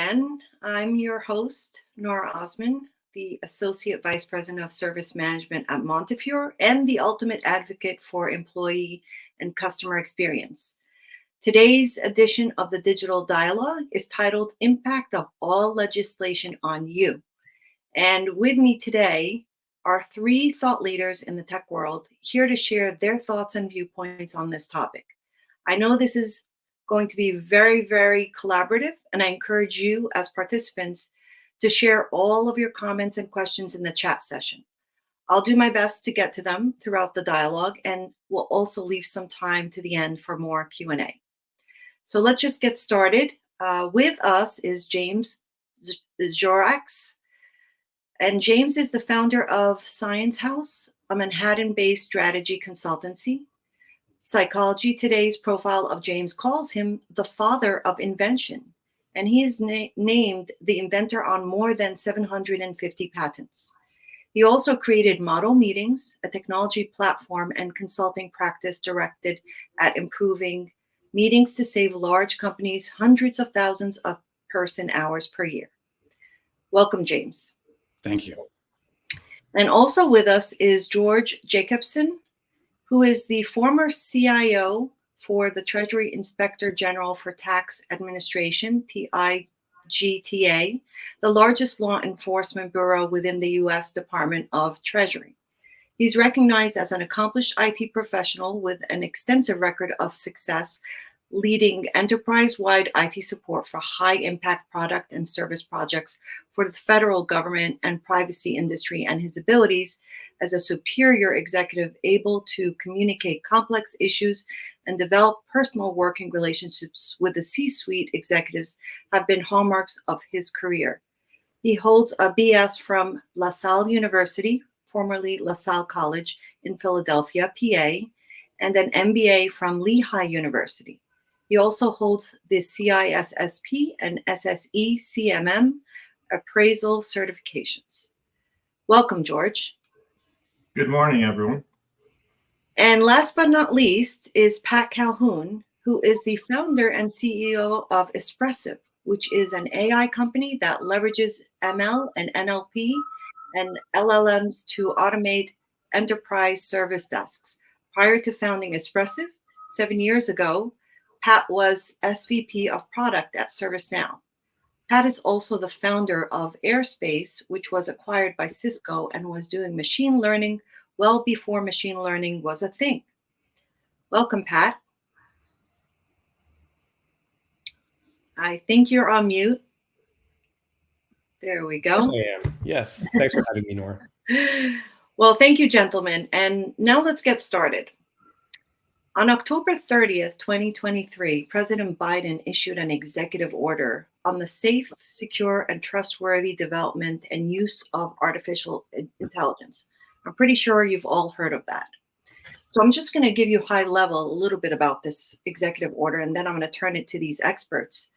again. I'm your host, Nora Osman, the Associate Vice President of Service Management at Montefiore and the ultimate advocate for employee and customer experience. Today's edition of the Digital Dialogue is titled Impact of All Legislation on You. And with me today are three thought leaders in the tech world here to share their thoughts and viewpoints on this topic. I know this is going to be very, very collaborative, and I encourage you as participants to share all of your comments and questions in the chat session. I'll do my best to get to them throughout the dialogue, and we'll also leave some time to the end for more Q&A. So let's just get started. With us is James Jorasch, and James is the founder of Science House, a Manhattan-based strategy consultancy. Psychology Today's profile of James calls him the father of invention, and he is named the inventor on more than 750 patents. He also created Model Meetings, a technology platform and consulting practice directed at improving meetings to save large companies hundreds of thousands of person hours per year. Welcome, James. Thank you. And also with us is George Jakabcin, who is the former CIO for the Treasury Inspector General for Tax Administration, TIGTA, the largest law enforcement bureau within the U.S. Department of Treasury. He's recognized as an accomplished IT professional with an extensive record of success, leading enterprise-wide IT support for high-impact product and service projects for the federal government and privacy industry, and his abilities as a superior executive able to communicate complex issues and develop personal working relationships with the C-suite executives have been hallmarks of his career. He holds a BS from LaSalle University, formerly LaSalle College in Philadelphia, PA, and an MBA from Lehigh University. He also holds the CISSP and SSE CMM appraisal certifications. Welcome, George. Good morning, everyone. And last but not least is Pat Calhoun, who is the founder and CEO of 𝗶𝗵𝗴𝗶𝗶, which is an AI company that leverages ML and NLP and LLMs to automate enterprise service desks. Prior to founding 𝗶𝗵𝗴𝗶𝗶 7 years ago, Pat was SVP of product at ServiceNow. Pat is also the founder of Airspace, which was acquired by Cisco and was doing machine learning well before machine learning was a thing. Welcome, Pat. I think you're on mute. There we go. Yes, I am. Yes. Thanks for having me, Nora. Well, thank you, gentlemen. And now let's get started. On October 30th, 2023, President Biden issued an executive order on the safe, secure, and trustworthy development and use of artificial intelligence. I'm pretty sure you've all heard of that. So I'm just going to give you high level a little bit about this executive order, and then I'm going to turn it to these experts.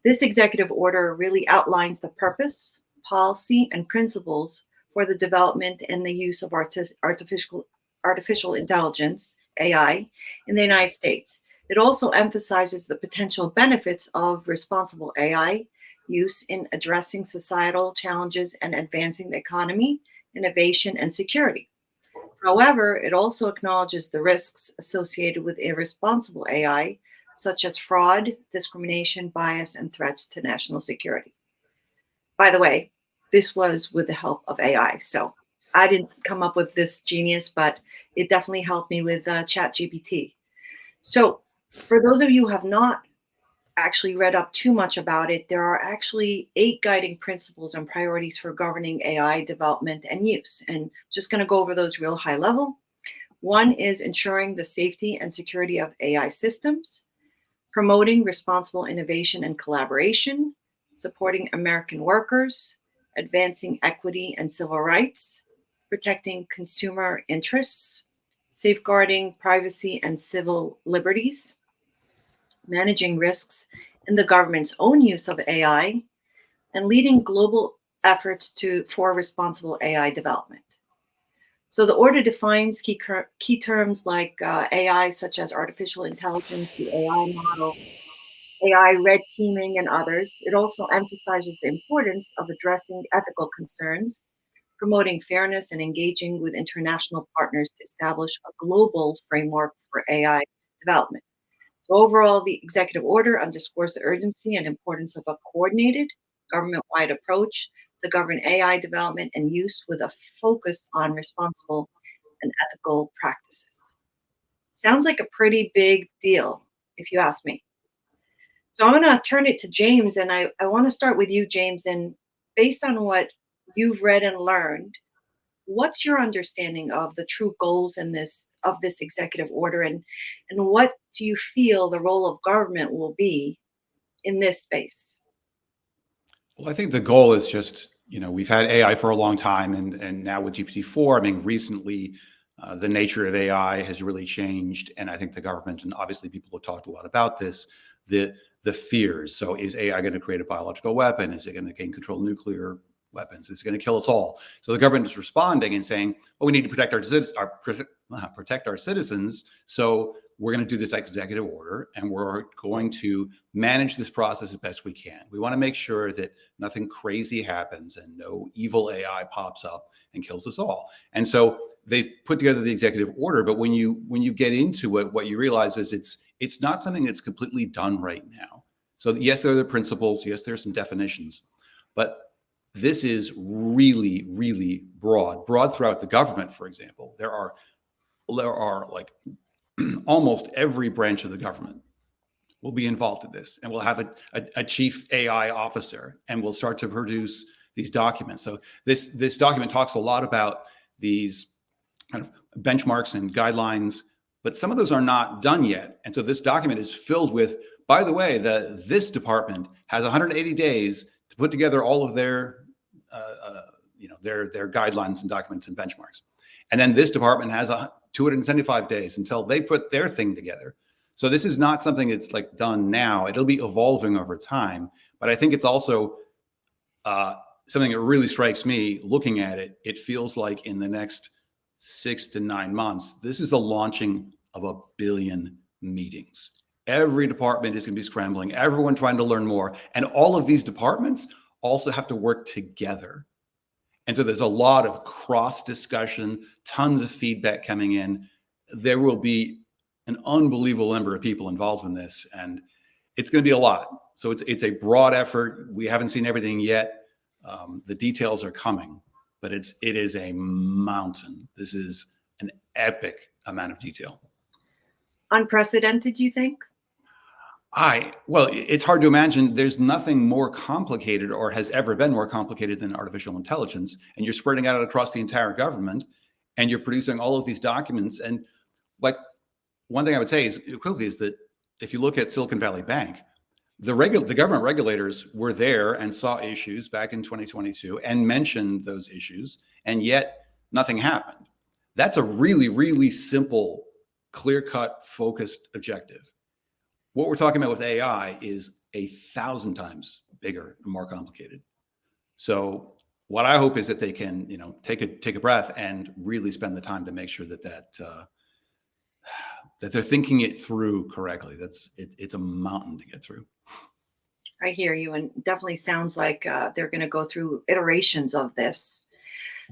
This executive order really outlines the purpose, policy, and principles for the development and the use of artificial intelligence, AI, in the United States. It also emphasizes the potential benefits of responsible AI use in addressing societal challenges and advancing the economy, innovation, and security. However, it also acknowledges the risks associated with irresponsible AI, such as fraud, discrimination, bias, and threats to national security. By the way, this was with the help of AI. So I didn't come up with this genius, but it definitely helped me with ChatGPT. So for those of you who have not actually read up too much about it, there are actually 8 guiding principles and priorities for governing AI development and use. And just going to go over those real high level. 1 is ensuring the safety and security of AI systems, promoting responsible innovation and collaboration, supporting American workers, advancing equity and civil rights, protecting consumer interests, safeguarding privacy and civil liberties, managing risks in the government's own use of AI, and leading global efforts for responsible AI development. So the order defines key terms like AI, such as artificial intelligence, the AI model, AI red teaming, and others. It also emphasizes the importance of addressing ethical concerns, promoting fairness, and engaging with international partners to establish a global framework for AI development. So overall, the executive order underscores the urgency and importance of a coordinated government-wide approach to govern AI development and use with a focus on responsible and ethical practices. Sounds like a pretty big deal, if you ask me. So I'm going to turn it to James, and I want to start with you, James. And based on what you've read and learned, what's your understanding of the true goals in this executive order, and what do you feel the role of government will be in this space? Well, I think the goal is just, we've had AI for a long time, and now with GPT-4, I mean, recently, the nature of AI has really changed. And I think the government, and obviously people have talked a lot about this, the fears. So is AI going to create a biological weapon? Is it going to gain control of nuclear weapons? Is it going to kill us all? So the government is responding and saying, well, we need to protect our citizens. So we're going to do this executive order, and we're going to manage this process as best we can. We want to make sure that nothing crazy happens and no evil AI pops up and kills us all. And so they put together the executive order, but when you get into it, what you realize is it's not something that's completely done right now. So yes, there are the principles. Yes, there are some definitions, but this is really, really broad throughout the government. For example, there are like almost every branch of the government will be involved in this, and we'll have a chief AI officer, and we'll start to produce these documents. So this document talks a lot about these kind of benchmarks and guidelines, but some of those are not done yet. And so this document is filled with, by the way, this department has 180 days to put together all of their guidelines and documents and benchmarks. And then this department has 275 days until they put their thing together. So this is not something that's like done now. It'll be evolving over time. But I think it's also something that really strikes me looking at it. It feels like in the next 6 to 9 months, this is the launching of 1 billion meetings. Every department is going to be scrambling, everyone trying to learn more. And all of these departments also have to work together. And so there's a lot of cross discussion, tons of feedback coming in. There will be an unbelievable number of people involved in this, and it's going to be a lot. So it's a broad effort. We haven't seen everything yet. The details are coming, but it is a mountain. This is an epic amount of detail. Unprecedented, you think? Well, it's hard to imagine. There's nothing more complicated or has ever been more complicated than artificial intelligence. And you're spreading out across the entire government, and you're producing all of these documents. And like one thing I would say is quickly is that if you look at Silicon Valley Bank, the government regulators were there and saw issues back in 2022 and mentioned those issues, and yet nothing happened. That's a really, really simple, clear-cut, focused objective. What we're talking about with AI is 1,000 times bigger and more complicated. So what I hope is that they can, take a breath and really spend the time to make sure that they're thinking it through correctly. It's a mountain to get through. I hear you, and definitely sounds like they're going to go through iterations of this.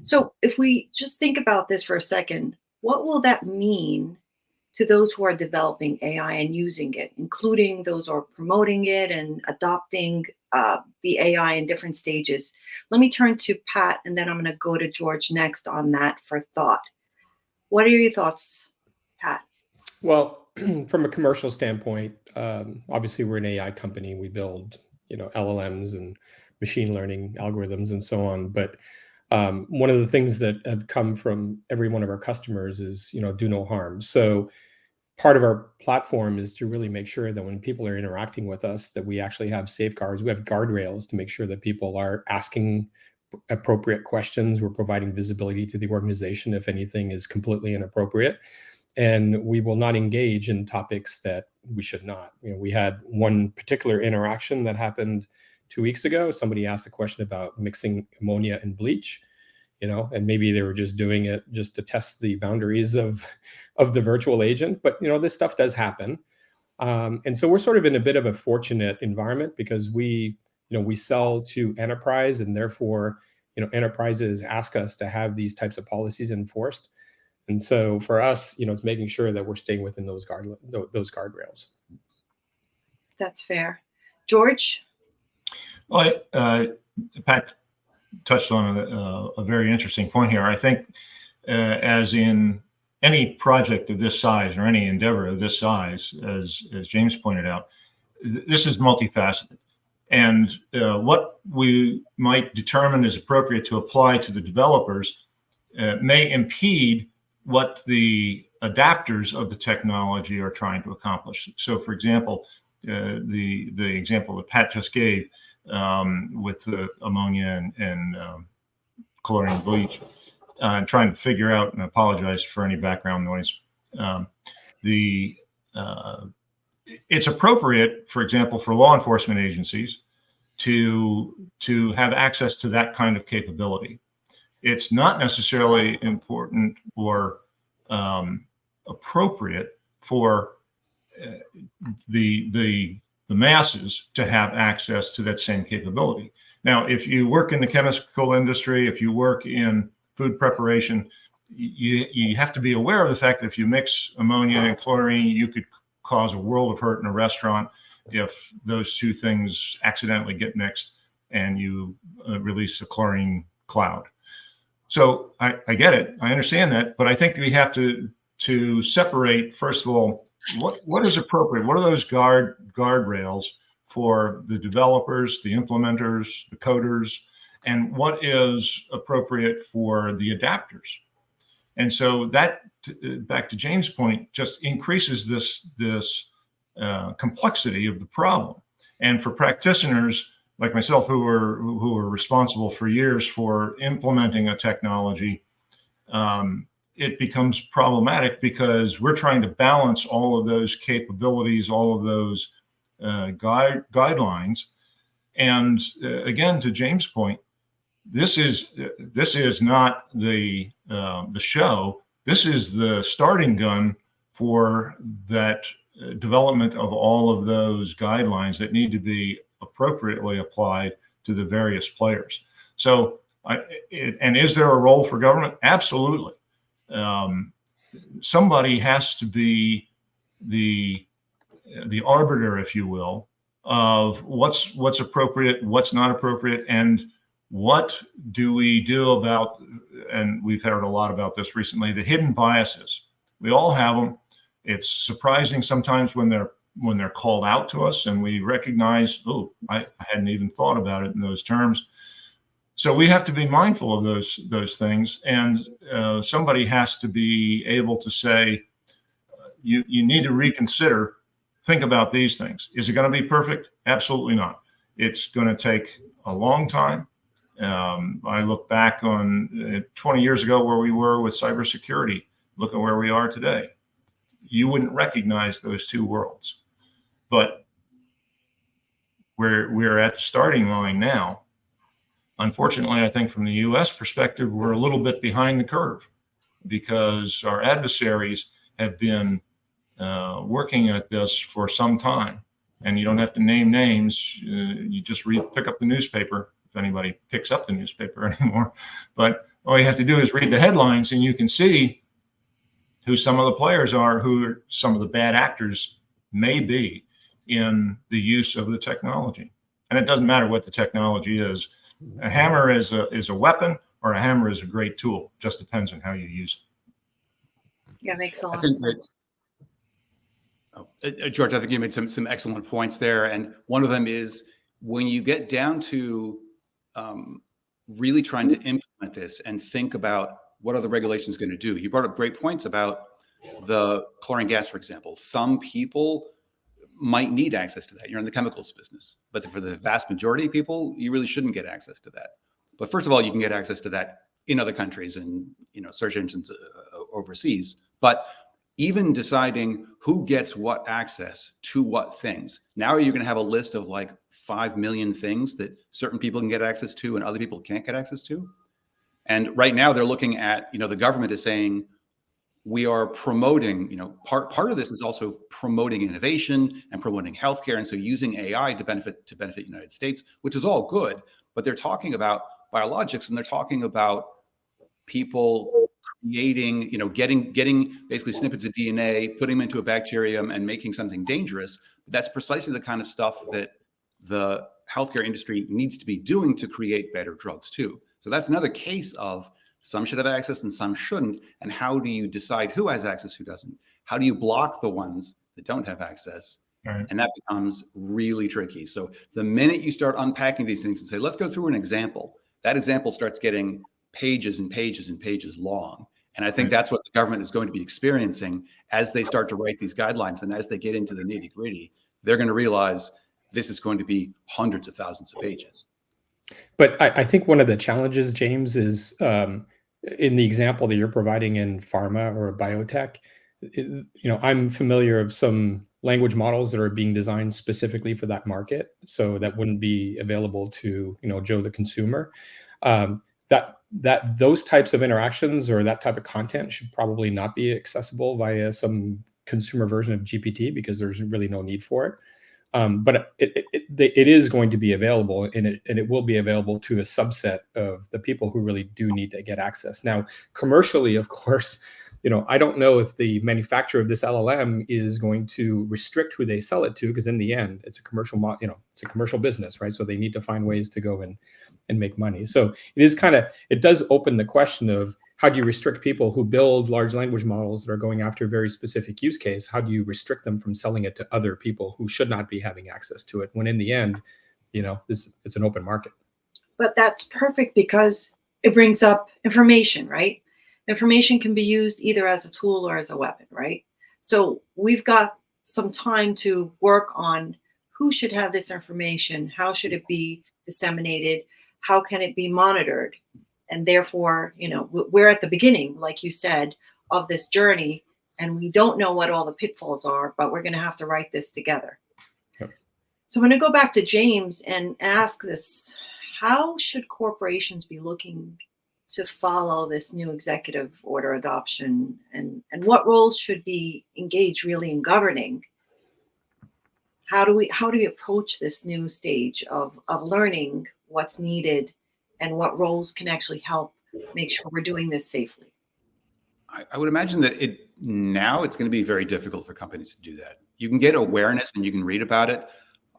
So if we just think about this for a second, what will that mean to those who are developing AI and using it, including those who are promoting it and adopting the AI in different stages? Let me turn to Pat, and then I'm going to go to George next on that for thought. What are your thoughts, Pat? Well, from a commercial standpoint, obviously we're an AI company. We build, LLMs and machine learning algorithms and so on. But one of the things that have come from every one of our customers is, do no harm. So part of our platform is to really make sure that when people are interacting with us, that we actually have safeguards. We have guardrails to make sure that people are asking appropriate questions. We're providing visibility to the organization if anything is completely inappropriate. And we will not engage in topics that we should not. We had one particular interaction that happened 2 weeks ago. Somebody asked a question about mixing ammonia and bleach, and maybe they were just doing it just to test the boundaries of the virtual agent. But, this stuff does happen. And so we're sort of in a bit of a fortunate environment because we sell to enterprise, and therefore, enterprises ask us to have these types of policies enforced. And so for us, it's making sure that we're staying within those guardrails. That's fair. George? Well, Pat touched on a very interesting point here. I think as in any project of this size or any endeavor of this size, as James pointed out, this is multifaceted. And what we might determine is appropriate to apply to the developers may impede what the adapters of the technology are trying to accomplish. So, for example, the example that Pat just gave with the ammonia and chlorine bleach, trying to figure out, and I apologize for any background noise, it's appropriate, for example, for law enforcement agencies to have access to that kind of capability. It's not necessarily important or appropriate for the masses to have access to that same capability. Now, if you work in the chemical industry, if you work in food preparation, you have to be aware of the fact that if you mix ammonia and chlorine, you could cause a world of hurt in a restaurant if those two things accidentally get mixed and you release a chlorine cloud. So I get it. I understand that. But I think that we have to separate, first of all, what is appropriate? What are those guardrails for the developers, the implementers, the coders, and what is appropriate for the adapters? And so that, back to James' point, just increases this complexity of the problem. And for practitioners like myself, who were responsible for years for implementing a technology, it becomes problematic because we're trying to balance all of those capabilities, all of those guidelines. And again, to James' point, this is not the show. This is the starting gun for that development of all of those guidelines that need to be appropriately applied to the various players. So, and is there a role for government? Absolutely. Somebody has to be the arbiter, if you will, of what's appropriate, what's not appropriate, and what do we do about, and we've heard a lot about this recently, the hidden biases. We all have them. It's surprising sometimes when they're called out to us and we recognize, oh, I hadn't even thought about it in those terms. So we have to be mindful of those things, and somebody has to be able to say, you need to reconsider, think about these things. Is it going to be perfect? Absolutely not. It's going to take a long time. I look back on 20 years ago where we were with cybersecurity. Look at where we are today. You wouldn't recognize those two worlds, but we're at the starting line now. Unfortunately, I think from the U.S. perspective, we're a little bit behind the curve because our adversaries have been working at this for some time. And you don't have to name names. You just pick up the newspaper, if anybody picks up the newspaper anymore. But all you have to do is read the headlines and you can see who some of the players are, who some of the bad actors may be in the use of the technology. And it doesn't matter what the technology is. A hammer is a weapon, or a hammer is a great tool. Just depends on how you use it. Yeah, makes a lot of sense. George, I think you made some excellent points there. And one of them is when you get down to really trying to implement this and think about what are the regulations going to do. You brought up great points about the chlorine gas, for example. Some people might need access to that. You're in the chemicals business, but for the vast majority of people, you really shouldn't get access to that. But first of all, you can get access to that in other countries and search engines overseas. But even deciding who gets what access to what things. Now you're going to have a list of like 5 million things that certain people can get access to and other people can't get access to. And right now they're looking at, the government is saying, we are promoting, part of this is also promoting innovation and promoting healthcare. And so using AI to benefit the United States, which is all good, but they're talking about biologics and they're talking about people creating, getting basically snippets of DNA, putting them into a bacterium and making something dangerous. That's precisely the kind of stuff that the healthcare industry needs to be doing to create better drugs too. So that's another case of some should have access and some shouldn't. And how do you decide who has access, who doesn't? How do you block the ones that don't have access? Right. And that becomes really tricky. So the minute you start unpacking these things and say, let's go through an example, that example starts getting pages and pages and pages long. And I think that's what the government is going to be experiencing as they start to write these guidelines. And as they get into the nitty gritty, they're going to realize this is going to be hundreds of thousands of pages. But I think one of the challenges, James, is in the example that you're providing in pharma or biotech, I'm familiar of some language models that are being designed specifically for that market. So that wouldn't be available to, Joe, the consumer. That those types of interactions or that type of content should probably not be accessible via some consumer version of GPT because there's really no need for it. But it is going to be available, and it will be available to a subset of the people who really do need to get access. Now, commercially, of course, I don't know if the manufacturer of this LLM is going to restrict who they sell it to, because in the end, it's a commercial, it's a commercial business, right? So they need to find ways to go and make money. So it does open the question of how do you restrict people who build large language models that are going after a very specific use case? How do you restrict them from selling it to other people who should not be having access to it? When in the end, it's an open market. But that's perfect because it brings up information, right? Information can be used either as a tool or as a weapon, right? So we've got some time to work on who should have this information, how should it be disseminated, how can it be monitored? And therefore, we're at the beginning, like you said, of this journey, and we don't know what all the pitfalls are, but we're going to have to write this together. Yep. So I'm going to go back to James and ask this: how should corporations be looking to follow this new executive order adoption, and what roles should be engaged really in governing? How do we approach this new stage of learning what's needed and what roles can actually help make sure we're doing this safely? I would imagine that now it's going to be very difficult for companies to do that. You can get awareness and you can read about it,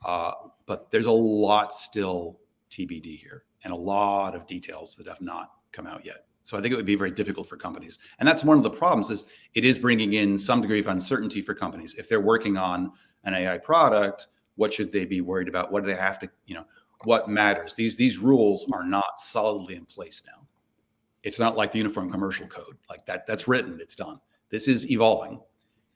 but there's a lot still TBD here and a lot of details that have not come out yet. So I think it would be very difficult for companies. And that's one of the problems, is it is bringing in some degree of uncertainty for companies. If they're working on an AI product, what should they be worried about? What do they have to, what matters? These rules are not solidly in place now. It's not like the Uniform Commercial Code, like that's written, it's done. This is evolving.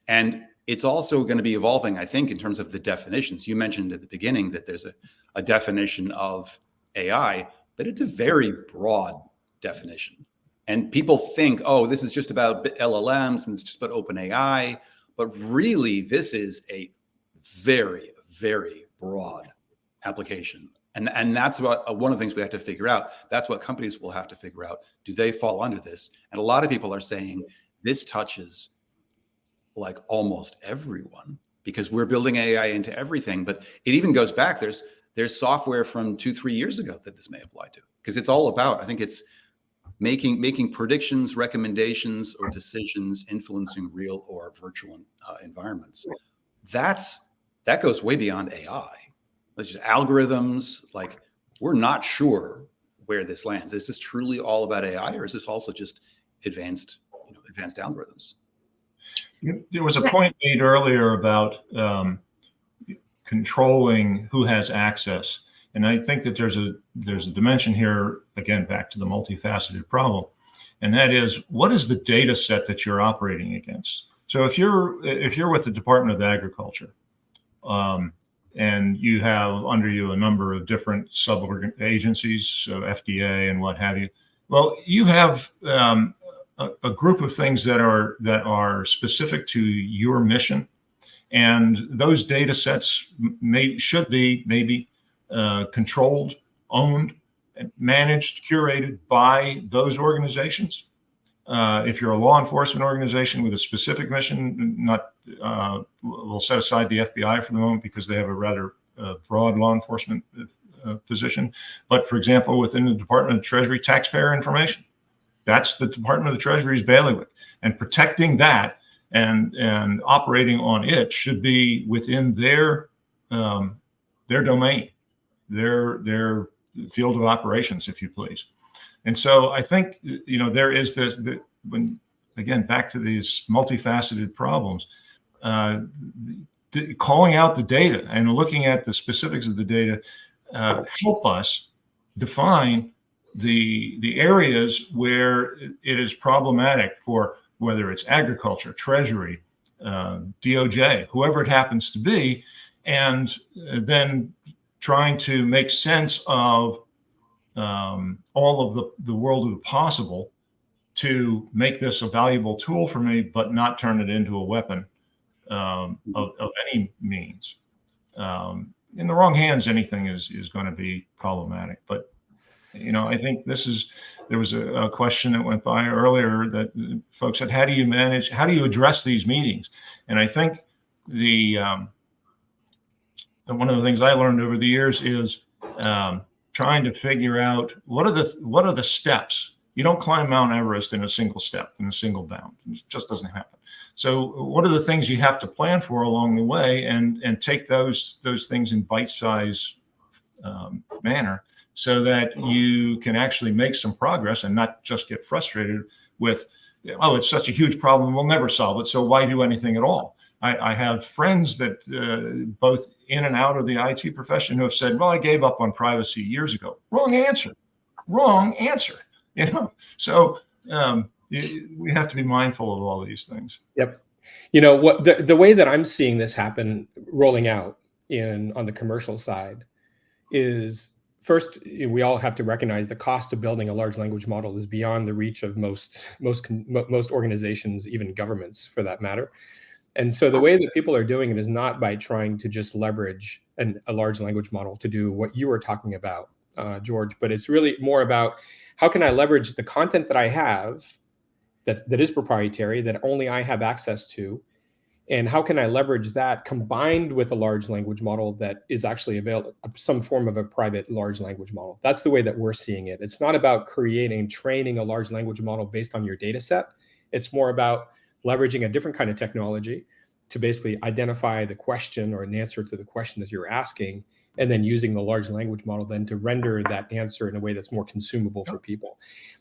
And it's also going to be evolving, I think, in terms of the definitions. You mentioned at the beginning that there's a definition of AI, but it's a very broad definition. And people think, oh, this is just about LLMs and it's just about OpenAI. But really, this is a very, very broad application. And that's what one of the things we have to figure out. That's what companies will have to figure out. Do they fall under this? And a lot of people are saying this touches like almost everyone, because we're building AI into everything. But it even goes back. There's software from 2-3 years ago that this may apply to, because it's all about, I think it's making predictions, recommendations, or decisions influencing real or virtual environments. That goes way beyond AI. It's just algorithms. Like, we're not sure where this lands. Is this truly all about AI, or is this also just advanced algorithms? There was a point made earlier about controlling who has access, and I think that there's a dimension here, again, back to the multifaceted problem, and that is, what is the data set that you're operating against? So if you're with the Department of Agriculture, and you have under you a number of different sub-agencies, so FDA and what have you, well, you have a group of things that are specific to your mission, and those data sets should be maybe controlled, owned, managed, curated by those organizations. If you're a law enforcement organization with a specific mission, we'll set aside the FBI for the moment because they have a rather broad law enforcement position. But for example, within the Department of Treasury, taxpayer information, that's the Department of the Treasury's bailiwick, and protecting that and operating on it should be within their domain, their field of operations, if you please. And so I think, there is this, when, again, back to these multifaceted problems, calling out the data and looking at the specifics of the data help us define the areas where it is problematic for whether it's agriculture, Treasury, DOJ, whoever it happens to be, and then trying to make sense of all of the world of the possible to make this a valuable tool for me, but not turn it into a weapon of any means. In the wrong hands, anything is going to be problematic. But, I think there was a question that went by earlier that folks said, how do you address these meetings? And I think one of the things I learned over the years is trying to figure out what are the steps. You don't climb Mount Everest in a single step, in a single bound. It just doesn't happen. So what are the things you have to plan for along the way, and take those things in bite-sized manner so that you can actually make some progress and not just get frustrated with, oh, it's such a huge problem, we'll never solve it, so why do anything at all? I have friends that both in and out of the IT profession who have said, well, I gave up on privacy years ago. Wrong answer. So we have to be mindful of all these things. Yep. What the way that I'm seeing this happen rolling out on the commercial side is, first, we all have to recognize the cost of building a large language model is beyond the reach of most organizations, even governments for that matter. And so the way that people are doing it is not by trying to just leverage a large language model to do what you were talking about, George, but it's really more about how can I leverage the content that I have that is proprietary, that only I have access to, and how can I leverage that combined with a large language model that is actually available, some form of a private large language model. That's the way that we're seeing it. It's not about training a large language model based on your data set. It's more about leveraging a different kind of technology to basically identify the question or an answer to the question that you're asking, and then using the large language model then to render that answer in a way that's more consumable for people.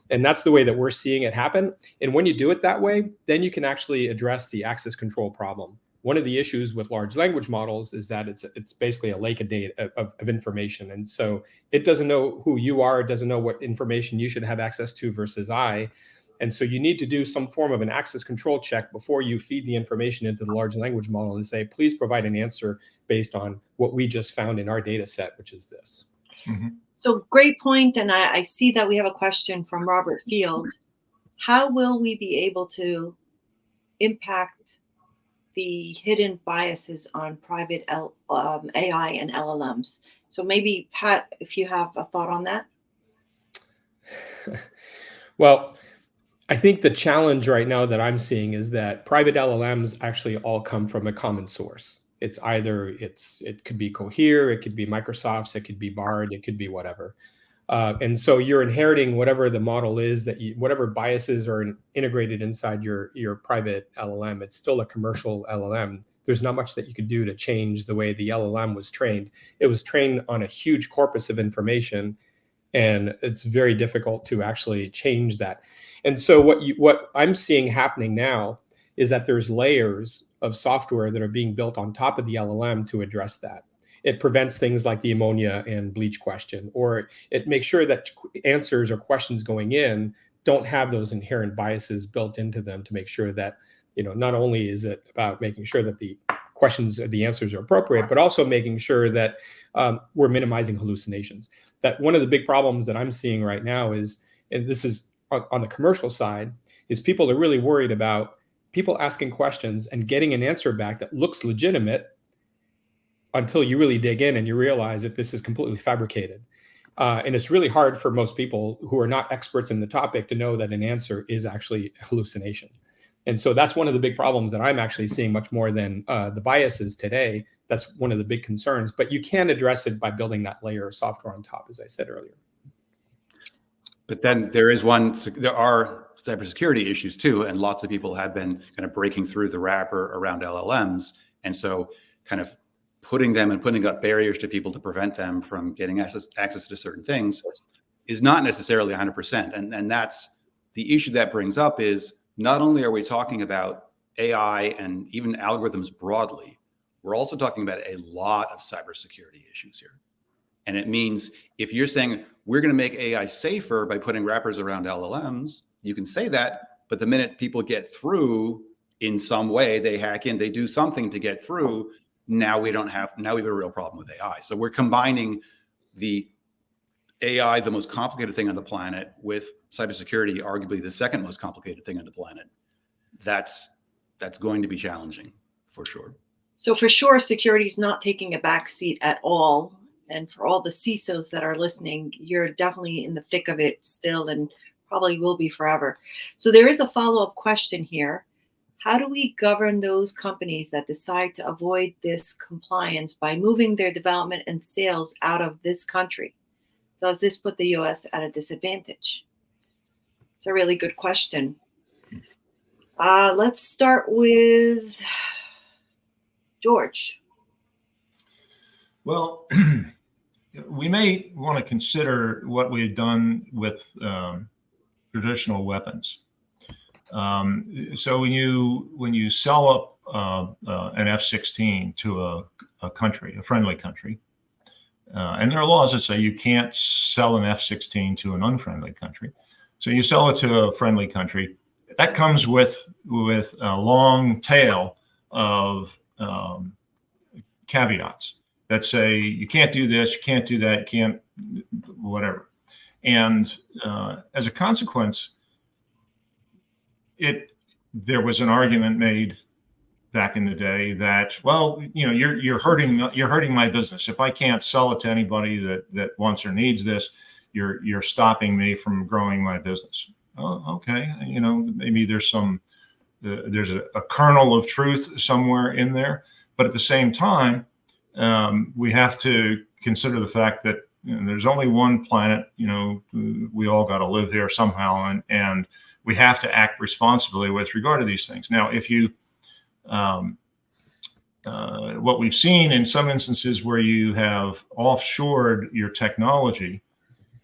And that's the way that we're seeing it happen. And when you do it that way, then you can actually address the access control problem. One of the issues with large language models is that it's basically a lake of data of information. And so it doesn't know who you are, it doesn't know what information you should have access to versus I. And so you need to do some form of an access control check before you feed the information into the large language model and say, please provide an answer based on what we just found in our data set, which is this. Mm-hmm. So great point. And I see that we have a question from Robert Field. How will we be able to impact the hidden biases on private AI and LLMs? So maybe, Pat, if you have a thought on that. Well, I think the challenge right now that I'm seeing is that private LLMs actually all come from a common source. It's either it could be 𝗁𝗄𝗄, it could be Microsoft's, it could be Bard, it could be whatever. And so you're inheriting whatever the model is whatever biases are integrated inside your private LLM. It's still a commercial LLM. There's not much that you could do to change the way the LLM was trained. It was trained on a huge corpus of information, and it's very difficult to actually change that. And so what I'm seeing happening now is that there's layers of software that are being built on top of the LLM to address that. It prevents things like the ammonia and bleach question, or it makes sure that answers or questions going in don't have those inherent biases built into them to make sure that, not only is it about making sure that the questions or the answers are appropriate, but also making sure that we're minimizing hallucinations. That one of the big problems that I'm seeing right now is, and this is on the commercial side, is people are really worried about people asking questions and getting an answer back that looks legitimate until you really dig in and you realize that this is completely fabricated. And it's really hard for most people who are not experts in the topic to know that an answer is actually hallucination. And so that's one of the big problems that I'm actually seeing much more than the biases today. That's one of the big concerns, but you can address it by building that layer of software on top, as I said earlier. But then there are cybersecurity issues too, and lots of people have been kind of breaking through the wrapper around LLMs. And so kind of putting up barriers to people to prevent them from getting access to certain things is not necessarily 100%. And that's the issue that brings up is not only are we talking about AI and even algorithms broadly, we're also talking about a lot of cybersecurity issues here. And it means if you're saying we're going to make AI safer by putting wrappers around LLMs, you can say that, but the minute people get through in some way, they hack in, they do something to get through, now we have a real problem with AI. So we're combining the AI, the most complicated thing on the planet, with cybersecurity, arguably the second most complicated thing on the planet. That's going to be challenging for sure. So for sure, security is not taking a back seat at all. And for all the CISOs that are listening, you're definitely in the thick of it still and probably will be forever. So there is a follow-up question here. How do we govern those companies that decide to avoid this compliance by moving their development and sales out of this country? Does this put the US at a disadvantage? It's a really good question. Let's start with George. Well, we may want to consider what we had done with traditional weapons. So when you sell an F-16 to a country, a friendly country, and there are laws that say you can't sell an F-16 to an unfriendly country. So you sell it to a friendly country. That comes with a long tail of caveats that say you can't do this, you can't do that, you can't whatever. And as a consequence, there was an argument made back in the day that, well, you're hurting my business. If I can't sell it to anybody that wants or needs this, you're stopping me from growing my business. Oh, okay. Maybe there's a kernel of truth somewhere in there, but at the same time, we have to consider the fact that there's only one planet. We all got to live here somehow, and we have to act responsibly with regard to these things. Now, if you what we've seen in some instances where you have offshored your technology,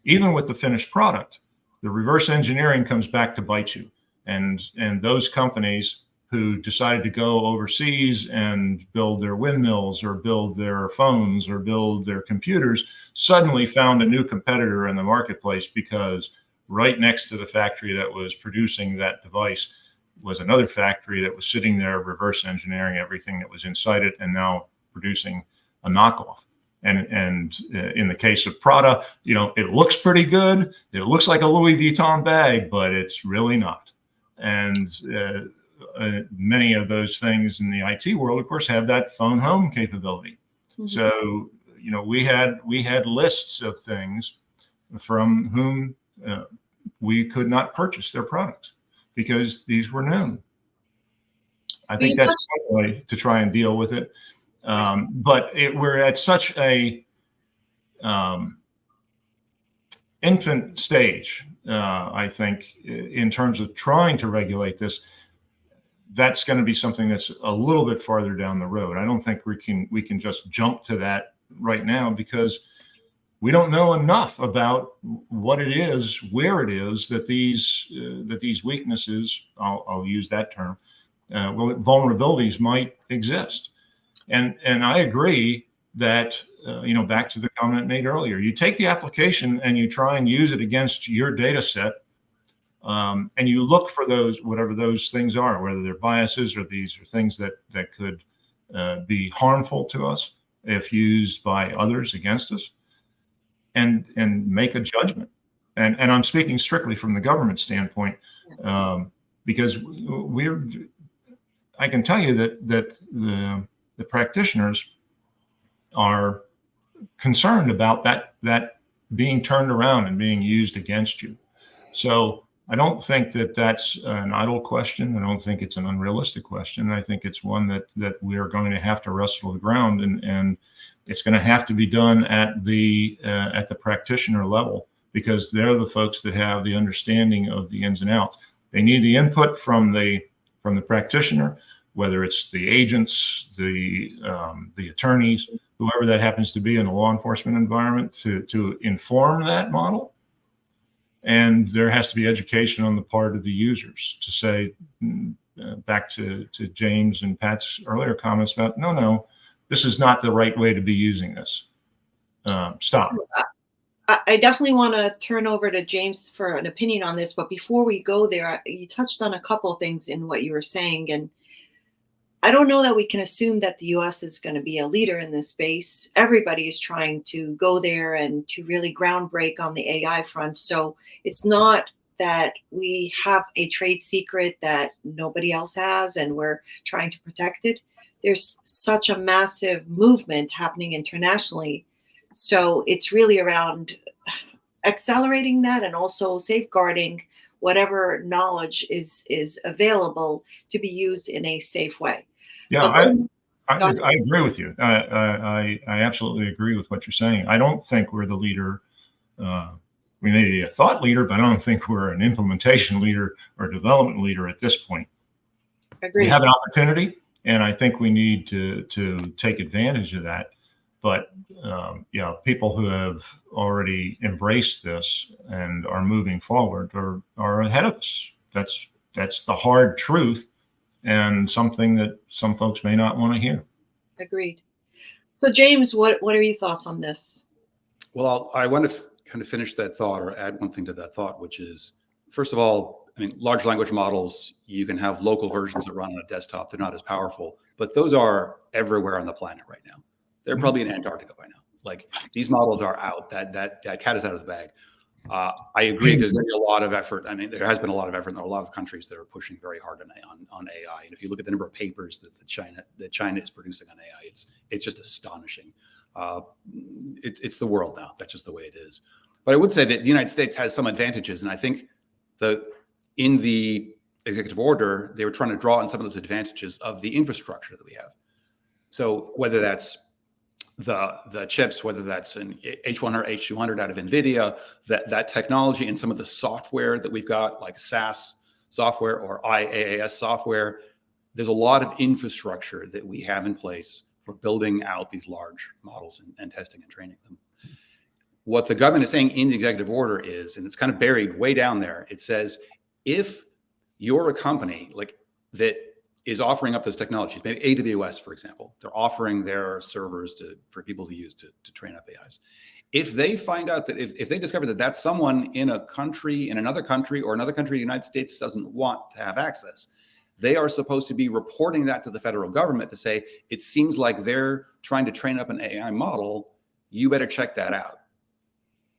even with the finished product, the reverse engineering comes back to bite you. And those companies who decided to go overseas and build their windmills or build their phones or build their computers suddenly found a new competitor in the marketplace, because right next to the factory that was producing that device was another factory that was sitting there reverse engineering everything that was inside it and now producing a knockoff. And in the case of Prada, it looks pretty good. It looks like a Louis Vuitton bag, but it's really not. And many of those things in the IT world, of course, have that phone home capability. Mm-hmm. So, we had lists of things from whom we could not purchase their products because these were known. I think that's one way to try and deal with it. But we're at such a infant stage, I think, in terms of trying to regulate this. That's going to be something that's a little bit farther down the road. I don't think we can just jump to that right now, because we don't know enough about what it is, where it is that these weaknesses, I'll use that term, vulnerabilities might exist. And I agree that, back to the comment made earlier, you take the application and you try and use it against your data set, and you look for those, whatever those things are, whether they're biases or these are things that could be harmful to us if used by others against us, and make a judgment. And I'm speaking strictly from the government standpoint, because I can tell you that the practitioners are concerned about that being turned around and being used against you. So I don't think that that's an idle question. I don't think it's an unrealistic question. I think it's one that we are going to have to wrestle the ground, and it's going to have to be done at the practitioner level, because they're the folks that have the understanding of the ins and outs. They need the input from the practitioner, whether it's the agents, the attorneys, whoever that happens to be in the law enforcement environment, to inform that model. And there has to be education on the part of the users to say, back to James and Pat's earlier comments about, no, this is not the right way to be using this. Stop. I definitely want to turn over to James for an opinion on this, but before we go there, you touched on a couple of things in what you were saying, and I don't know that we can assume that the US is going to be a leader in this space. Everybody is trying to go there and to really groundbreak on the AI front. So it's not that we have a trade secret that nobody else has and we're trying to protect it. There's such a massive movement happening internationally. So it's really around accelerating that and also safeguarding whatever knowledge is available to be used in a safe way. Yeah, I agree with you. I absolutely agree with what you're saying. I don't think we're the leader. We may be a thought leader, but I don't think we're an implementation leader or development leader at this point. Agreed. We have an opportunity, and I think we need to take advantage of that. But people who have already embraced this and are moving forward are ahead of us. That's the hard truth, and something that some folks may not want to hear. Agreed. So James, what are your thoughts on this? Well, I want to kind of finish that thought or add one thing to that thought, which is, first of all, I mean, large language models, you can have local versions that run on a desktop. They're not as powerful, but those are everywhere on the planet right now. They're probably in Antarctica by now. Like, these models are out. That cat is out of the bag. I agree. There's going to be a lot of effort. I mean, there has been a lot of effort. And there are a lot of countries that are pushing very hard on AI. And if you look at the number of papers that China is producing on AI, it's just astonishing. It's the world now. That's just the way it is. But I would say that the United States has some advantages, and I think in the executive order, they were trying to draw on some of those advantages of the infrastructure that we have. So whether that's the chips, whether that's an H100 or H200 out of NVIDIA, that technology and some of the software that we've got, like SAS software or IaaS software, there's a lot of infrastructure that we have in place for building out these large models and testing and training them. What the government is saying in the executive order is, and it's kind of buried way down there, it says, if you're a company like that is offering up those technologies, maybe AWS, for example, they're offering their servers for people to use to train up AIs. If they find out that if they discover that that's someone in a country, in another country, or another country the United States doesn't want to have access, they are supposed to be reporting that to the federal government to say, it seems like they're trying to train up an AI model. You better check that out.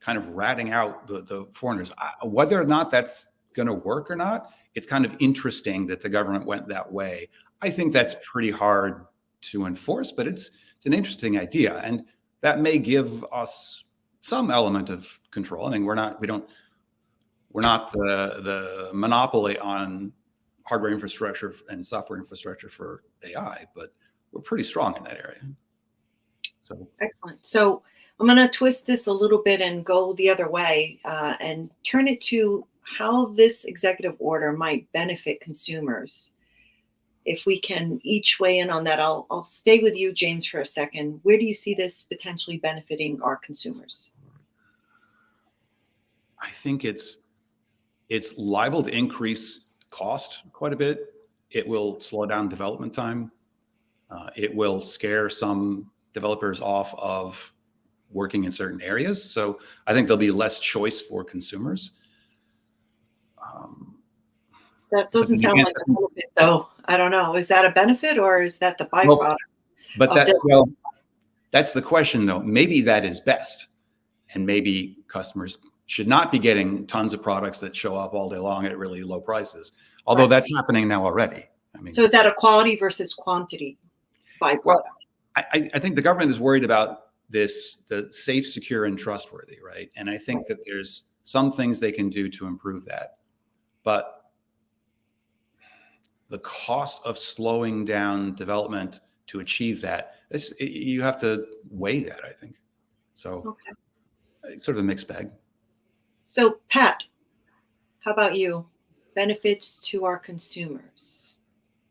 Kind of ratting out the foreigners. Whether or not that's going to work or not, it's kind of interesting that the government went that way. I think that's pretty hard to enforce, but it's an interesting idea, and that may give us some element of control. I mean, we're not the monopoly on hardware infrastructure and software infrastructure for AI, but we're pretty strong in that area. So excellent. So I'm going to twist this a little bit and go the other way and turn it to how this executive order might benefit consumers. If we can each weigh in on that, I'll stay with you, James, for a second. Where do you see this potentially benefiting our consumers? I think it's liable to increase cost quite a bit. It will slow down development time. It will scare some developers off of working in certain areas. So I think there'll be less choice for consumers. That doesn't sound like a benefit, though. I don't know. Is that a benefit, or is that the byproduct? Well, that's the question, though. Maybe that is best, and maybe customers should not be getting tons of products that show up all day long at really low prices. Although that's happening now already. I mean, so is that a quality versus quantity byproduct? Well, I think the government is worried about the safe, secure, and trustworthy, right? And I think that there's some things they can do to improve that, but the cost of slowing down development to achieve that, you have to weigh that, I think. So sort of a mixed bag. So Pat, how about you? Benefits to our consumers?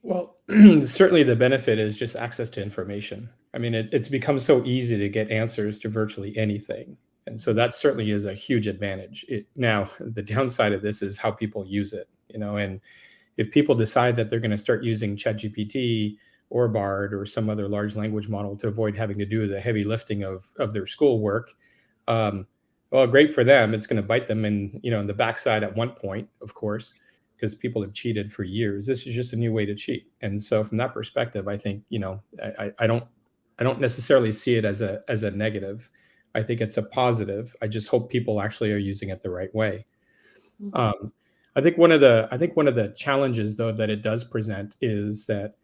Well, certainly the benefit is just access to information. I mean, it's become so easy to get answers to virtually anything. And so that certainly is a huge advantage. Now, the downside of this is how people use it, and if people decide that they're going to start using ChatGPT or Bard or some other large language model to avoid having to do the heavy lifting of their schoolwork, well, great for them. It's going to bite them in the backside at one point, of course, because people have cheated for years. This is just a new way to cheat. And so from that perspective, I think, I don't necessarily see it as a negative. I think it's a positive. I just hope people actually are using it the right way. I think one of the challenges, though, that it does present is that,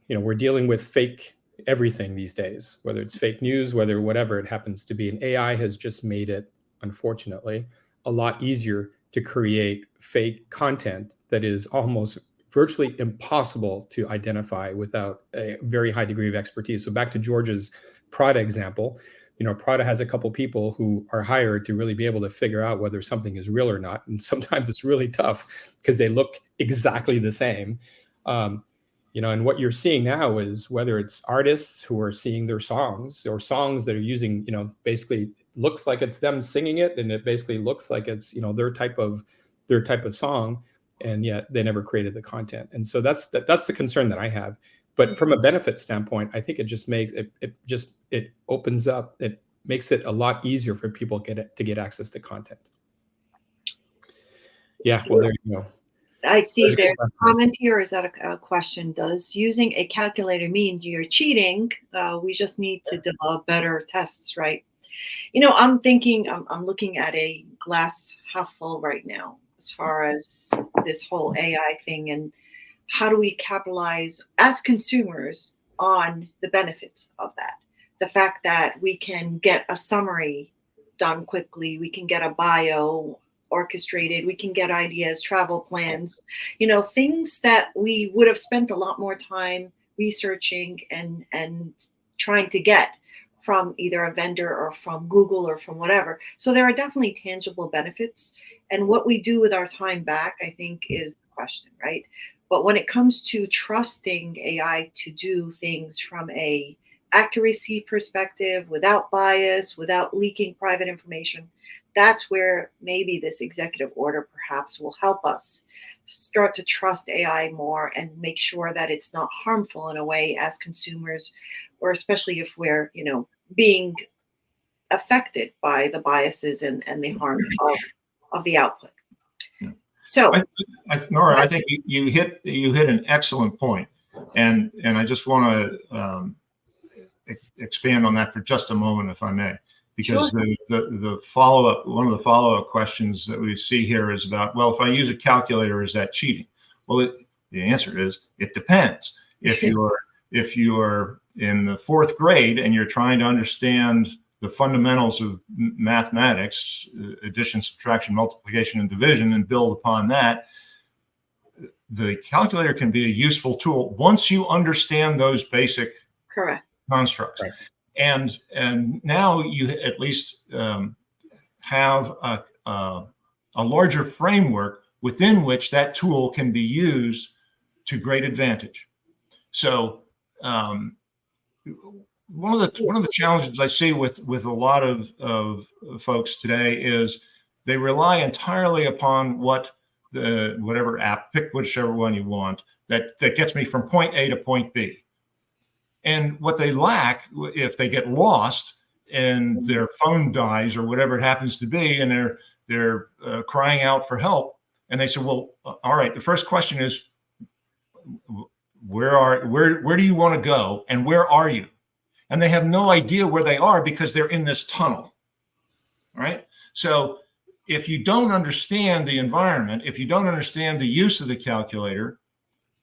we're dealing with fake everything these days, whether it's fake news, whatever it happens to be. And AI has just made it, unfortunately, a lot easier to create fake content that is almost virtually impossible to identify without a very high degree of expertise. So back to George's Prada example, Prada has a couple people who are hired to really be able to figure out whether something is real or not. And sometimes it's really tough because they look exactly the same. And what you're seeing now is whether it's artists who are seeing their songs or songs that are using, basically looks like it's them singing it, and it basically looks like it's, their type of song, and yet they never created the content. And so that's the concern that I have. But from a benefit standpoint, I think it just makes it opens up, it makes it a lot easier for people to get access to content. Yeah, well, there you go. I see there's a comment here. Is that a question? Does using a calculator mean you're cheating? We just need to develop better tests, right? I'm thinking, I'm looking at a glass half full right now as far as this whole AI thing, and how do we capitalize as consumers on the benefits of that? The fact that we can get a summary done quickly, we can get a bio orchestrated, we can get ideas, travel plans, things that we would have spent a lot more time researching and trying to get from either a vendor or from Google or from whatever. So there are definitely tangible benefits. And what we do with our time back, I think, is the question, right? But when it comes to trusting AI to do things from a accuracy perspective, without bias, without leaking private information, that's where maybe this executive order perhaps will help us start to trust AI more and make sure that it's not harmful in a way as consumers, or especially if we're, being affected by the biases and the harm of the output. So, Nora, I think you hit an excellent point, and I just want to expand on that for just a moment, if I may, because sure. the follow-up, one of the follow-up questions that we see here is about, well, if I use a calculator, is that cheating? Well, the answer is it depends. If you're in the 4th grade and you're trying to understand the fundamentals of mathematics, addition, subtraction, multiplication, and division, and build upon that, the calculator can be a useful tool once you understand those basic constructs. Right. And now you at least have a larger framework within which that tool can be used to great advantage. So one of the challenges I see with a lot of folks today is they rely entirely upon whatever app, pick whichever one you want, that gets me from point A to point B. And what they lack, if they get lost and their phone dies or whatever it happens to be, and they're crying out for help, and they say, well, all right, the first question is, where do you want to go, and where are you? And they have no idea where they are because they're in this tunnel. All right. So if you don't understand the environment, if you don't understand the use of the calculator,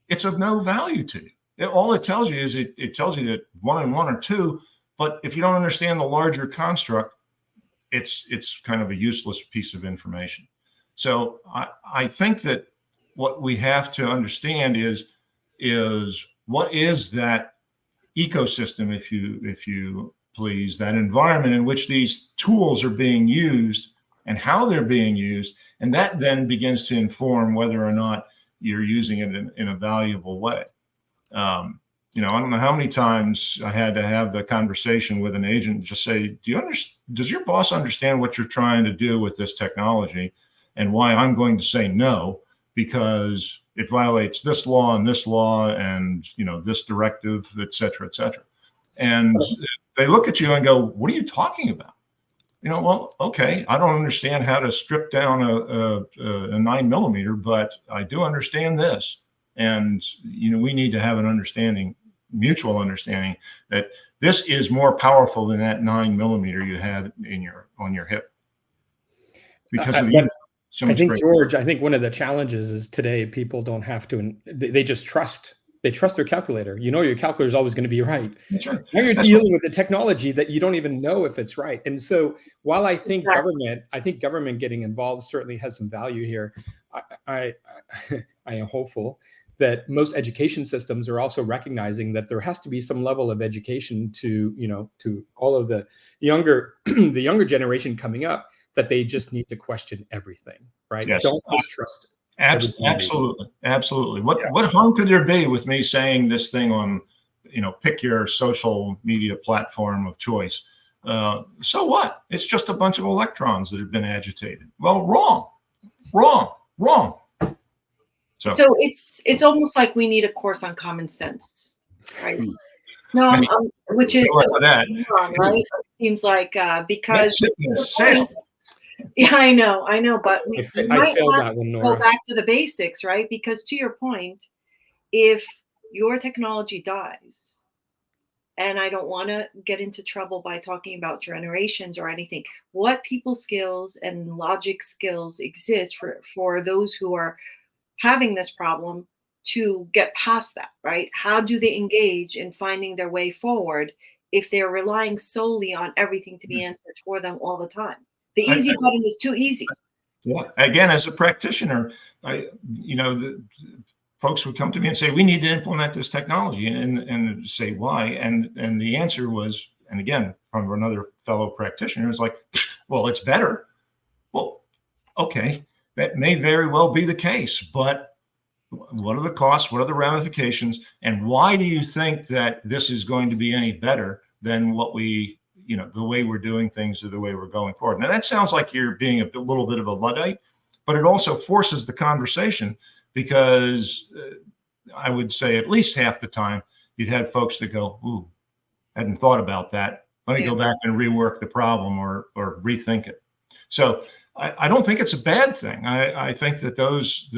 it's of no value to you. All it tells you is it tells you that 1 and 1 are 2, But if you don't understand the larger construct, it's kind of a useless piece of information. So I think that what we have to understand is what is that ecosystem, if you please, that environment in which these tools are being used and how they're being used. And that then begins to inform whether or not you're using it in a valuable way. You know, I don't know how many times I had to have the conversation with an agent and just say, does your boss understand what you're trying to do with this technology and why I'm going to say no, because it violates this law and, you know, this directive, et cetera, et cetera. And they look at you and go, what are you talking about? You know, well, okay, I don't understand how to strip down a 9mm, but I do understand this. And, you know, we need to have an understanding, mutual understanding, that this is more powerful than that 9mm you had on your hip. Because of the I think, George, I think one of the challenges is today people don't have to, they just trust. They trust their calculator. You know, your calculator is always going to be right. That's right. Now you're dealing with the technology that you don't even know if it's right. And so while I think government getting involved certainly has some value here, I am hopeful that most education systems are also recognizing that there has to be some level of education to, you know, to all of the younger, the younger generation coming up, that they just need to question everything, right? Yes. Don't just trust it. Absolutely. What harm could there be with me saying this thing on, you know, pick your social media platform of choice? So what? It's just a bunch of electrons that have been agitated. Well, wrong. So it's almost like we need a course on common sense, right? No, which is wrong, right? It seems like because. Yeah, I know, but we might have to go back to the basics, right? Because to your point, if your technology dies, and I don't want to get into trouble by talking about generations or anything, what people skills and logic skills exist for those who are having this problem to get past that, right? How do they engage in finding their way forward if they're relying solely on everything to be answered for them all the time? The easy button is too easy. Yeah. Again, as a practitioner, the folks would come to me and say, we need to implement this technology, and say why. And the answer was, and again, from another fellow practitioner, was like, well, it's better. Well, okay, that may very well be the case, but what are the costs? What are the ramifications? And why do you think that this is going to be any better than what we, the way we're doing things or the way we're going forward? Now, that sounds like you're being a little bit of a Luddite, but it also forces the conversation, because I would say at least half the time you'd have folks that go, ooh, hadn't thought about that. Let me go back and rework the problem or rethink it. So I don't think it's a bad thing. I think that those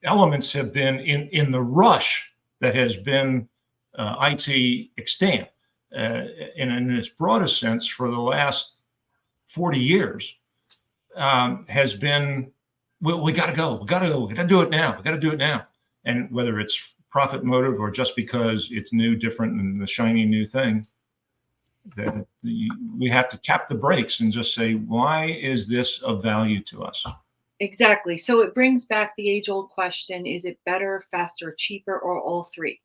elements have been in the rush that has been IT extant in its broadest sense for the last 40 years has been, we got to go. We got to do it now. We got to do it now. And whether it's profit motive or just because it's new, different, and the shiny new thing, that we have to tap the brakes and just say, why is this of value to us? Exactly. So it brings back the age-old question, is it better, faster, cheaper, or all three?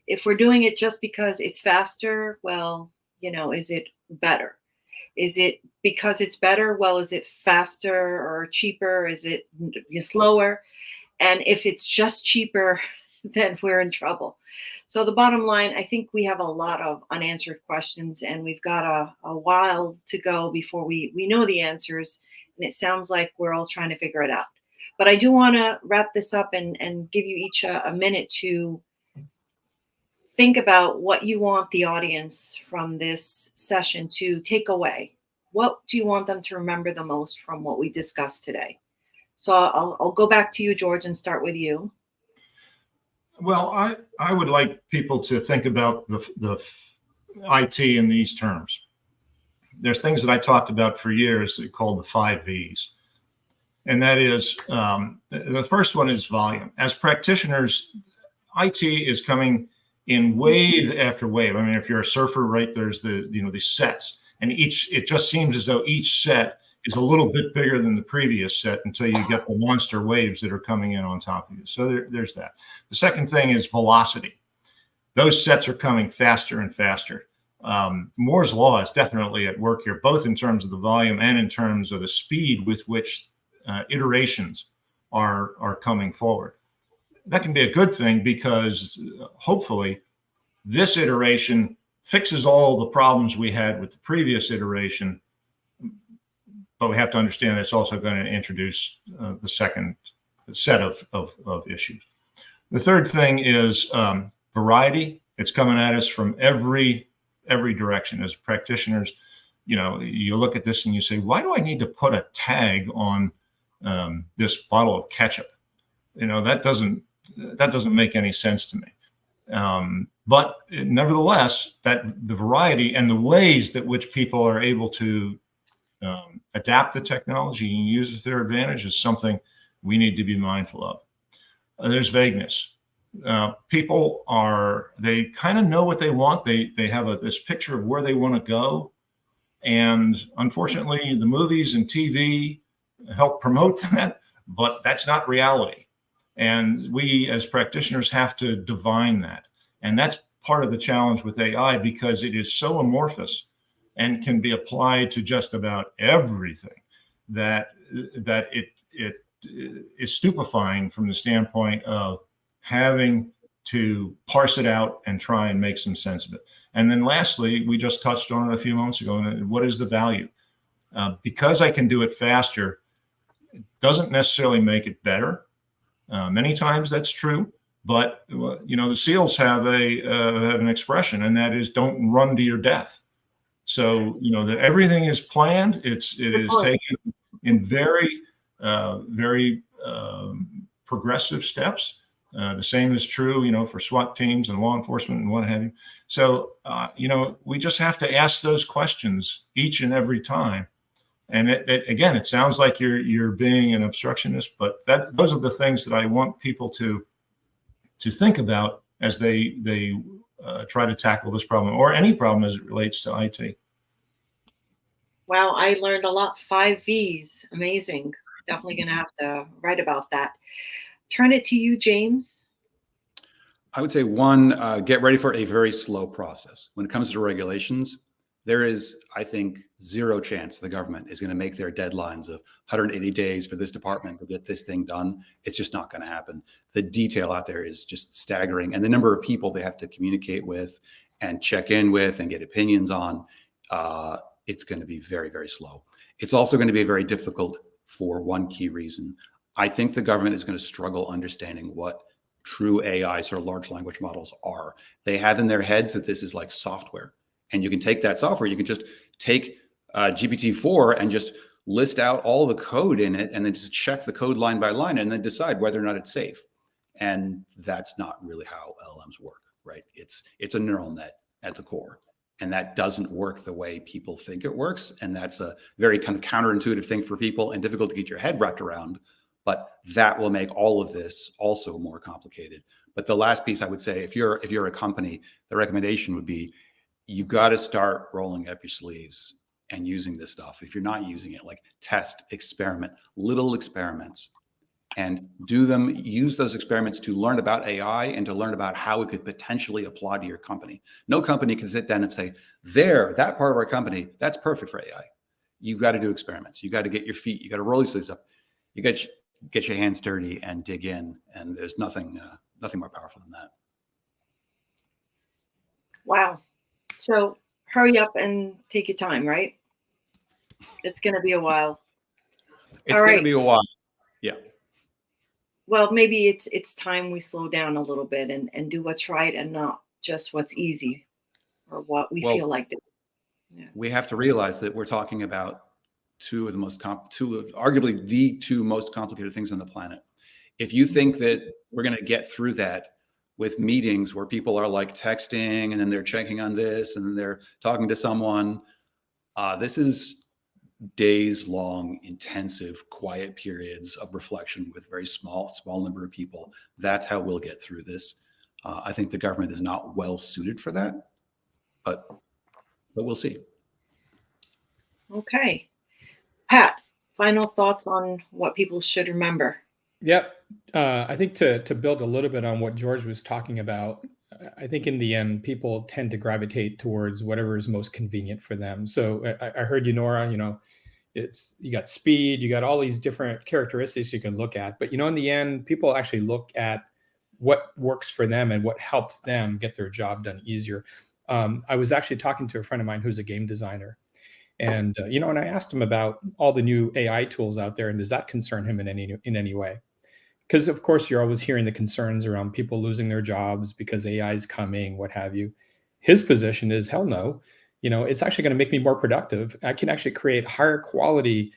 If we're doing it just because it's faster, well, is it better? Is it because it's better? Well, is it faster or cheaper? Is it slower? And if it's just cheaper, then we're in trouble. So the bottom line, I think we have a lot of unanswered questions, and we've got a while to go before we know the answers. And it sounds like we're all trying to figure it out. But I do want to wrap this up and give you each a minute to think about what you want the audience from this session to take away. What do you want them to remember the most from what we discussed today? So I'll go back to you, George, and start with you. Well, I would like people to think about the IT in these terms. There's things that I talked about for years called the 5 V's. And that is, the first one is volume. As practitioners, IT is coming in wave after wave. I mean, if you're a surfer, right, there's these sets, and it just seems as though each set is a little bit bigger than the previous set until you get the monster waves that are coming in on top of you. So there's that. The second thing is velocity. Those sets are coming faster and faster. Moore's law is definitely at work here, both in terms of the volume and in terms of the speed with which iterations are coming forward. That can be a good thing because hopefully this iteration fixes all the problems we had with the previous iteration, but we have to understand it's also going to introduce the second set of issues. The third thing is variety. It's coming at us from every direction. As practitioners, you look at this and you say, why do I need to put a tag on this bottle of ketchup? That doesn't make any sense to me. But nevertheless, that the variety and the ways that which people are able to adapt the technology and use it to their advantage is something we need to be mindful of. There's vagueness. People they kind of know what they want. They have this picture of where they want to go. And unfortunately, the movies and TV help promote that, but that's not reality. And we as practitioners have to divine that. And that's part of the challenge with AI because it is so amorphous and can be applied to just about everything that it is stupefying from the standpoint of having to parse it out and try and make some sense of it. And then lastly, we just touched on it a few moments ago, and what is the value? Because I can do it faster, it doesn't necessarily make it better. Many times that's true, but the SEALs have an expression, and that is "Don't run to your death." So that everything is planned. It is taken in very progressive steps. The same is true, for SWAT teams and law enforcement and what have you. So, we just have to ask those questions each and every time. And again, it sounds like you're being an obstructionist, but those are the things that I want people to think about as they try to tackle this problem or any problem as it relates to IT. Wow, I learned a lot. 5 V's, amazing. Definitely going to have to write about that. Turn it to you, James. I would say one, get ready for a very slow process. When it comes to regulations, there is, I think, zero chance the government is going to make their deadlines of 180 days for this department to get this thing done. It's just not going to happen. The detail out there is just staggering. And the number of people they have to communicate with and check in with and get opinions on, it's going to be very, very slow. It's also going to be very difficult for one key reason. I think the government is going to struggle understanding what true AIs or large language models are. They have in their heads that this is like software. And you can take that software, you can just take GPT-4 and just list out all the code in it and then just check the code line by line and then decide whether or not it's safe. And that's not really how LLMs work, right? It's a neural net at the core. And that doesn't work the way people think it works. And that's a very kind of counterintuitive thing for people and difficult to get your head wrapped around. But that will make all of this also more complicated. But the last piece I would say, if you're a company, the recommendation would be, you got to start rolling up your sleeves and using this stuff. If you're not using it, like test, experiment, little experiments, and do them, use those experiments to learn about AI and to learn about how it could potentially apply to your company. No company can sit down and say, that part of our company, that's perfect for AI. You got to do experiments. You got to get your feet, you got to roll your sleeves up. You got to get your hands dirty and dig in. And there's nothing more powerful than that. Wow. So hurry up and take your time, right? It's going to be a while. It's going to be a while. Yeah. Well, maybe it's time we slow down a little bit and do what's right and not just what's easy or what we feel like doing. Yeah. We have to realize that we're talking about arguably the two most complicated things on the planet. If you think that we're going to get through that with meetings where people are like texting and then they're checking on this and then they're talking to someone, this is days long, intensive, quiet periods of reflection with very small number of people. That's how we'll get through this. I think the government is not well suited for that, but we'll see. Okay. Pat, final thoughts on what people should remember? Yep. I think to build a little bit on what George was talking about, I think in the end, people tend to gravitate towards whatever is most convenient for them. So I heard you, Nora, you got speed, you got all these different characteristics you can look at, but in the end, people actually look at what works for them and what helps them get their job done easier. I was actually talking to a friend of mine who's a game designer, and and I asked him about all the new AI tools out there, and does that concern him in any way? Because of course you're always hearing the concerns around people losing their jobs because AI is coming, what have you. His position is, hell no. It's actually going to make me more productive. I can actually create higher quality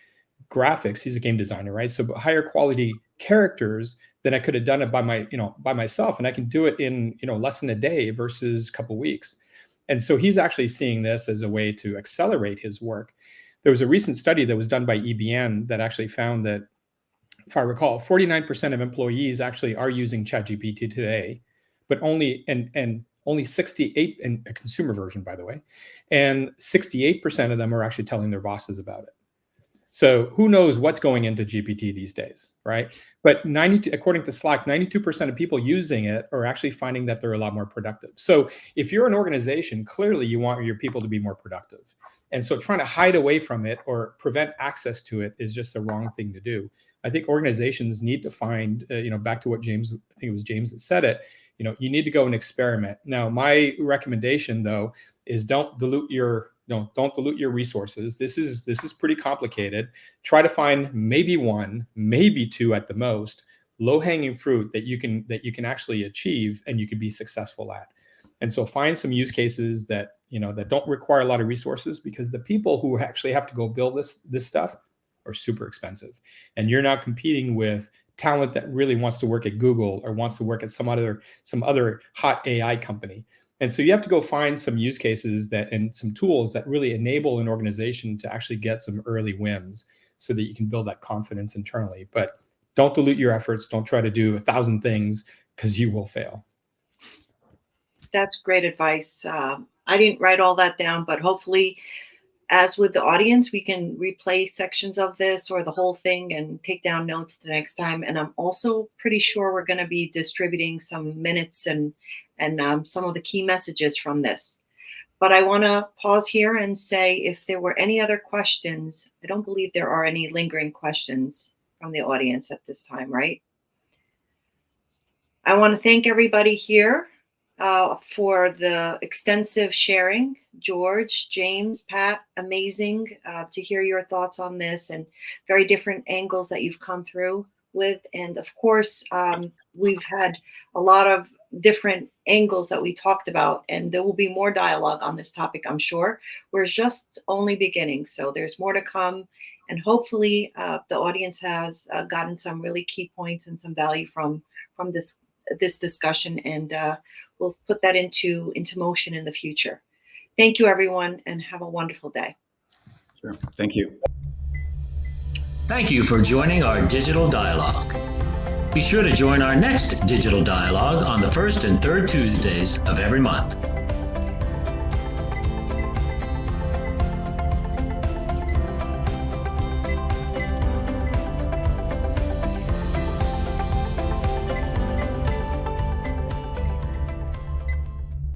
graphics. He's a game designer, right? So higher quality characters than I could have done it by myself. And I can do it in, less than a day versus a couple of weeks. And so he's actually seeing this as a way to accelerate his work. There was a recent study that was done by EBN that actually found that, if I recall, 49% of employees actually are using ChatGPT today, but only 68 in a consumer version, by the way, and 68% of them are actually telling their bosses about it. So who knows what's going into GPT these days, right? But according to Slack, 92% of people using it are actually finding that they're a lot more productive. So if you're an organization, clearly you want your people to be more productive. And so trying to hide away from it or prevent access to it is just the wrong thing to do. I think organizations need to find, back to what James, I think it was James that said it, you need to go and experiment. Now, my recommendation though, is don't dilute your resources. This is pretty complicated. Try to find maybe one, maybe two at the most, low-hanging fruit that you can actually achieve and you can be successful at. And so find some use cases that, that don't require a lot of resources, because the people who actually have to go build this stuff are super expensive. And you're now competing with talent that really wants to work at Google or wants to work at some other hot AI company. And so you have to go find some use cases and some tools that really enable an organization to actually get some early wins so that you can build that confidence internally. But don't dilute your efforts. Don't try to do 1,000 things, because you will fail. That's great advice. I didn't write all that down, but hopefully, as with the audience, we can replay sections of this or the whole thing and take down notes the next time. And I'm also pretty sure we're going to be distributing some minutes and some of the key messages from this. But I want to pause here and say, if there were any other questions, I don't believe there are any lingering questions from the audience at this time, right? I want to thank everybody here for the extensive sharing. George, James, Pat, amazing to hear your thoughts on this and very different angles that you've come through with. And of course, we've had a lot of different angles that we talked about, and there will be more dialogue on this topic, I'm sure. We're just only beginning, so there's more to come. And hopefully the audience has gotten some really key points and some value from this discussion, and we'll put that into motion in the future. Thank you, everyone, and have a wonderful day. Sure. Thank you. Thank you for joining our digital dialogue. Be sure to join our next digital dialogue on the first and third Tuesdays of every month.